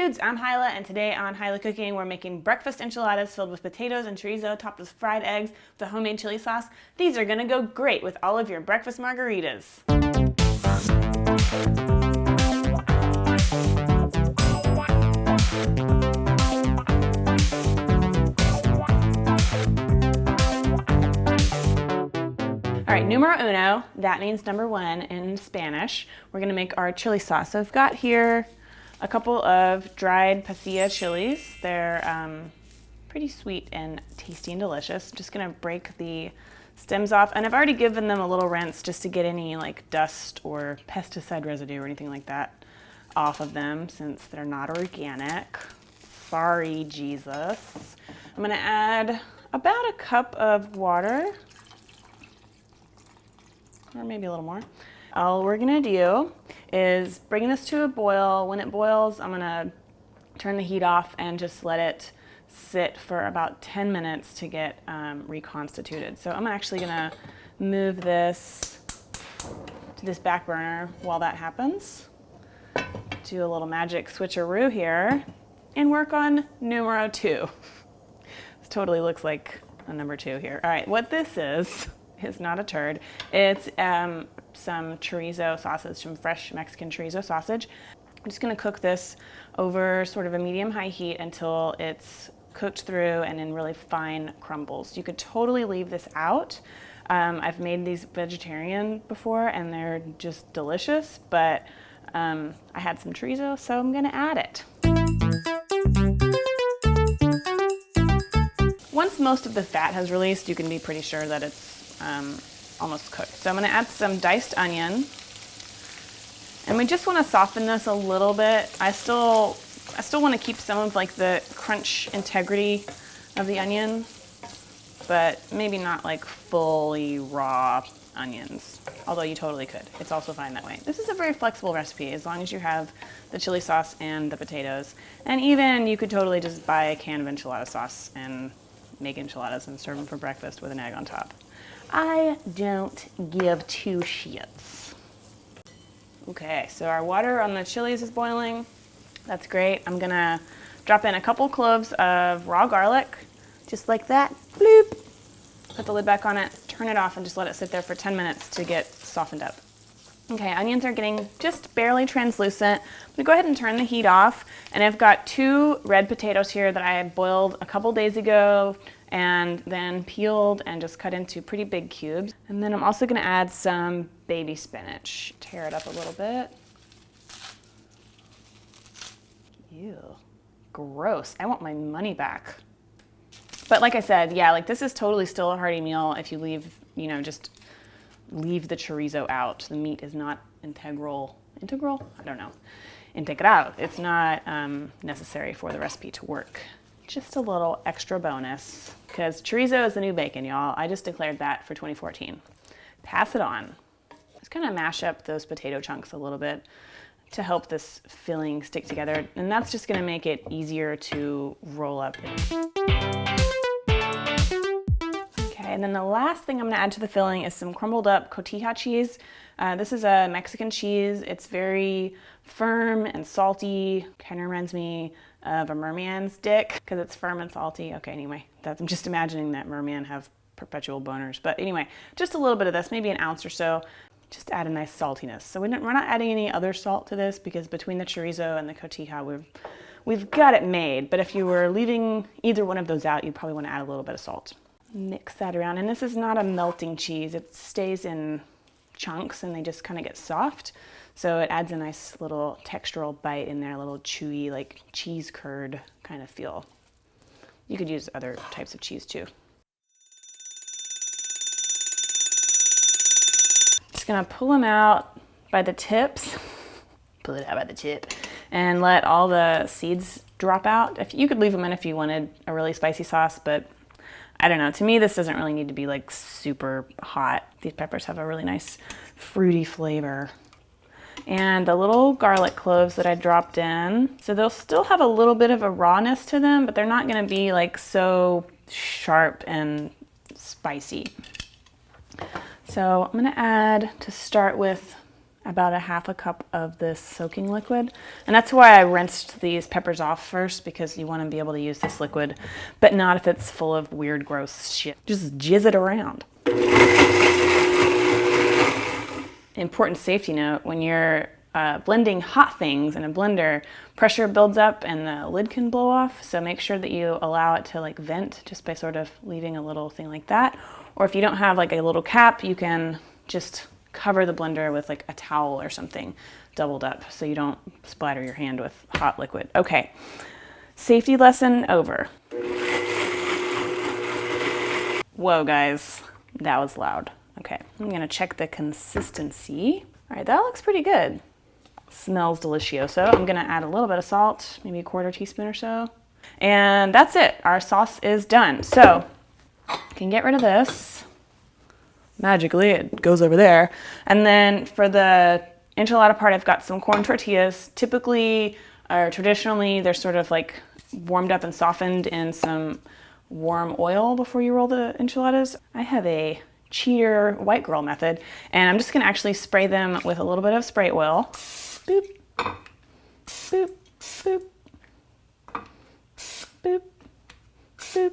dudes, I'm Hilah, and today on Hilah Cooking, we're making breakfast enchiladas filled with potatoes and chorizo topped with fried eggs with a homemade chili sauce. These are gonna go great with all of your breakfast margaritas. All right, numero uno, that means number one in Spanish. We're gonna make our chili sauce. So I've got here a couple of dried pasilla chilies. They're pretty sweet and tasty and delicious. I'm just gonna break the stems off, and I've already given them a little rinse just to get any like dust or pesticide residue or anything like that off of them since they're not organic. Sorry, Jesus. I'm gonna add about a cup of water, or maybe a little more. All we're gonna do is bring this to a boil. When it boils, I'm gonna turn the heat off and just let it sit for about 10 minutes to get reconstituted. So I'm actually gonna move this to this back burner while that happens. Do a little magic switcheroo here and work on numero two. This totally looks like a number two here. All right, what this is not a turd. It's some chorizo sausage, some fresh Mexican chorizo sausage. I'm just gonna cook this over sort of a medium-high heat until it's cooked through and in really fine crumbles. You could totally leave this out. I've made these vegetarian before and they're just delicious, but I had some chorizo, so I'm gonna add it. Once most of the fat has released, you can be pretty sure that it's almost cooked. So I'm gonna add some diced onion. And we just wanna soften this a little bit. I still wanna keep some of like the crunch integrity of the onion, but maybe not like fully raw onions, although you totally could. It's also fine that way. This is a very flexible recipe as long as you have the chili sauce and the potatoes. And even you could totally just buy a can of enchilada sauce and make enchiladas and serve them for breakfast with an egg on top. I don't give two shits. Okay, so our water on the chilies is boiling. That's great. I'm gonna drop in a couple cloves of raw garlic, just like that. Bloop. Put the lid back on it, turn it off, and just let it sit there for 10 minutes to get softened up. Okay, onions are getting just barely translucent. I'm gonna go ahead and turn the heat off, and I've got 2 red potatoes here that I boiled a couple days ago and then peeled and just cut into pretty big cubes. And then I'm also gonna add some baby spinach. Tear it up a little bit. Ew, gross. I want my money back. But like I said, yeah, like this is totally still a hearty meal if you leave, you know, just leave the chorizo out. The meat is not integral? I don't know. Integral. It's not necessary for the recipe to work. Just a little extra bonus, because chorizo is the new bacon, y'all. I just declared that for 2014. Pass it on. Just kind of mash up those potato chunks a little bit to help this filling stick together, and that's just gonna make it easier to roll up. Okay, and then the last thing I'm gonna add to the filling is some crumbled up cotija cheese. This is a Mexican cheese. It's very firm and salty. Kind of reminds me of a merman's dick because it's firm and salty. Okay, anyway, I'm just imagining that merman have perpetual boners. But anyway, just a little bit of this, maybe an ounce or so. Just add a nice saltiness. So we're not adding any other salt to this because between the chorizo and the cotija, we've got it made. But if you were leaving either one of those out, you'd probably want to add a little bit of salt. Mix that around. And this is not a melting cheese. It stays in chunks and they just kind of get soft. So it adds a nice little textural bite in there, a little chewy, like cheese curd kind of feel. You could use other types of cheese too. Just gonna pull them out by the tips. Pull it out by the tip and let all the seeds drop out. If you could leave them in if you wanted a really spicy sauce, but I don't know. To me, this doesn't really need to be like super hot. These peppers have a really nice fruity flavor. And the little garlic cloves that I dropped in. So they'll still have a little bit of a rawness to them, but they're not gonna be like so sharp and spicy. So I'm gonna add, to start with, about a half a cup of this soaking liquid. And that's why I rinsed these peppers off first, because you want to be able to use this liquid, but not if it's full of weird, gross shit. Just jizz it around. Important safety note, when you're blending hot things in a blender, pressure builds up and the lid can blow off. So make sure that you allow it to like vent just by sort of leaving a little thing like that. Or if you don't have like a little cap, you can just cover the blender with like a towel or something doubled up so you don't splatter your hand with hot liquid. Okay, safety lesson over. Whoa guys, that was loud. Okay, I'm gonna check the consistency. All right, that looks pretty good. Smells delicioso. I'm gonna add a little bit of salt, maybe a 1/4 teaspoon or so. And that's it, our sauce is done. So, you can get rid of this. Magically, it goes over there. And then for the enchilada part, I've got some corn tortillas. Typically, or traditionally, they're sort of like warmed up and softened in some warm oil before you roll the enchiladas. I have a cheater white girl method, and I'm just gonna actually spray them with a little bit of spray oil. Boop, boop, boop, boop, boop,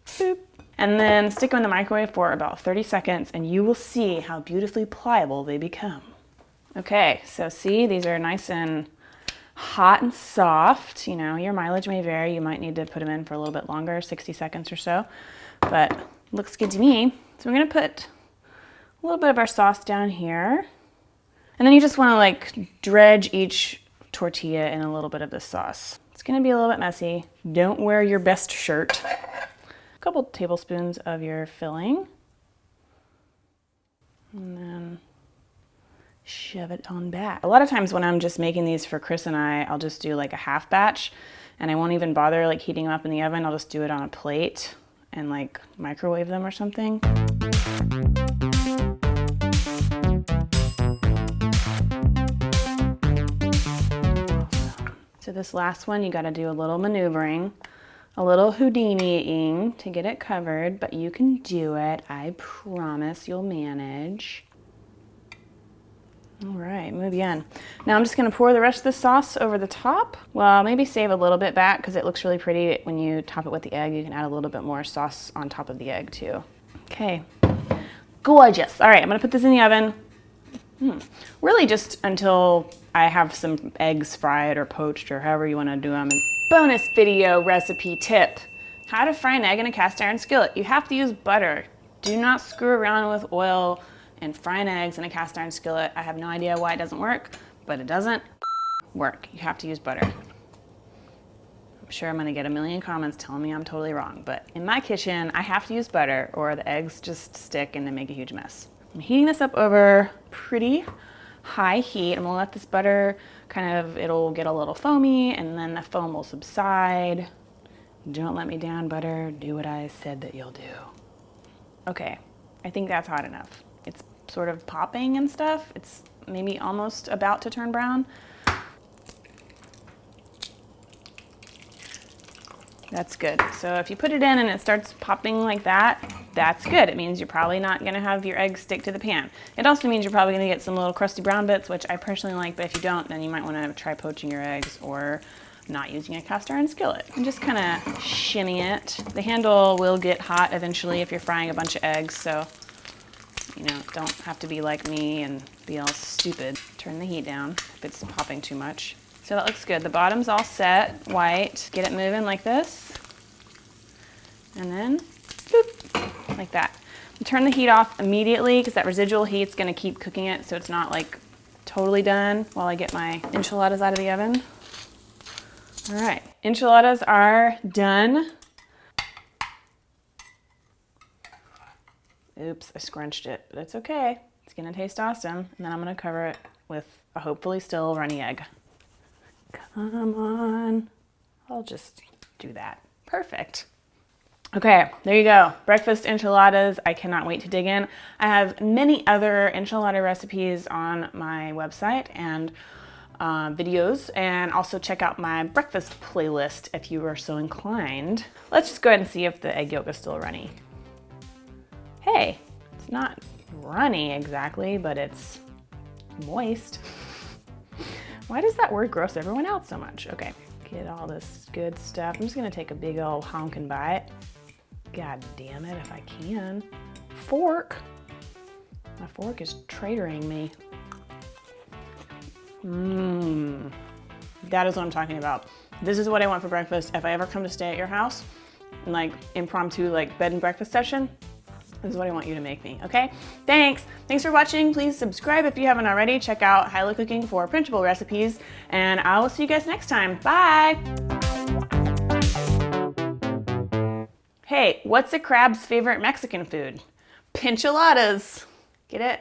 boop. And then stick them in the microwave for about 30 seconds and you will see how beautifully pliable they become. Okay, so see, these are nice and hot and soft. You know, your mileage may vary. You might need to put them in for a little bit longer, 60 seconds or so, but looks good to me. So we're gonna put a little bit of our sauce down here. And then you just wanna like dredge each tortilla in a little bit of this sauce. It's gonna be a little bit messy. Don't wear your best shirt. A couple tablespoons of your filling. And then shove it on back. A lot of times when I'm just making these for Chris and I'll just do like a half batch and I won't even bother like heating them up in the oven. I'll just do it on a plate and like microwave them or something. So this last one, you gotta do a little maneuvering, a little Houdini-ing to get it covered, but you can do it. I promise you'll manage. All right, muy bien. Now I'm just gonna pour the rest of the sauce over the top. Well, maybe save a little bit back because it looks really pretty when you top it with the egg. You can add a little bit more sauce on top of the egg too. Okay, gorgeous. All right, I'm gonna put this in the oven. Really just until I have some eggs fried or poached or however you wanna do them. And bonus video recipe tip, how to fry an egg in a cast iron skillet. You have to use butter. Do not screw around with oil and frying eggs in a cast iron skillet. I have no idea why it doesn't work, but it doesn't work. You have to use butter. I'm sure I'm gonna get a million comments telling me I'm totally wrong, but in my kitchen, I have to use butter or the eggs just stick and they make a huge mess. I'm heating this up over pretty high heat. I'm gonna let this butter it'll get a little foamy and then the foam will subside. Don't let me down, butter. Do what I said that you'll do. Okay, I think that's hot enough. It's sort of popping and stuff. It's maybe almost about to turn brown. That's good. So if you put it in and it starts popping like that, that's good. It means you're probably not gonna have your eggs stick to the pan. It also means you're probably gonna get some little crusty brown bits, which I personally like, but if you don't, then you might wanna try poaching your eggs or not using a cast iron skillet. And just kinda shimmy it. The handle will get hot eventually if you're frying a bunch of eggs, so you know, don't have to be like me and be all stupid. Turn the heat down if it's popping too much. So that looks good. The bottom's all set, white. Get it moving like this. And then, boop, like that. And turn the heat off immediately because that residual heat's gonna keep cooking it so it's not like totally done while I get my enchiladas out of the oven. All right, enchiladas are done. Oops, I scrunched it, but it's okay. It's gonna taste awesome. And then I'm gonna cover it with a hopefully still runny egg. Come on, I'll just do that. Perfect. Okay, there you go. Breakfast enchiladas. I cannot wait to dig in. I have many other enchilada recipes on my website and videos, and also check out my breakfast playlist if you are so inclined. Let's just go ahead and see if the egg yolk is still runny. Hey, it's not runny exactly, but it's moist. Why does that word gross everyone out so much? Okay, get all this good stuff. I'm just gonna take a big old honkin' bite. God damn it, if I can. Fork. My fork is traitoring me. That is what I'm talking about. This is what I want for breakfast. If I ever come to stay at your house, like impromptu, like bed and breakfast session, this is what I want you to make me, okay? Thanks for watching. Please subscribe if you haven't already. Check out Hilah Cooking for printable recipes, and I will see you guys next time. Bye. Hey, what's a crab's favorite Mexican food? Enchiladas. Get it?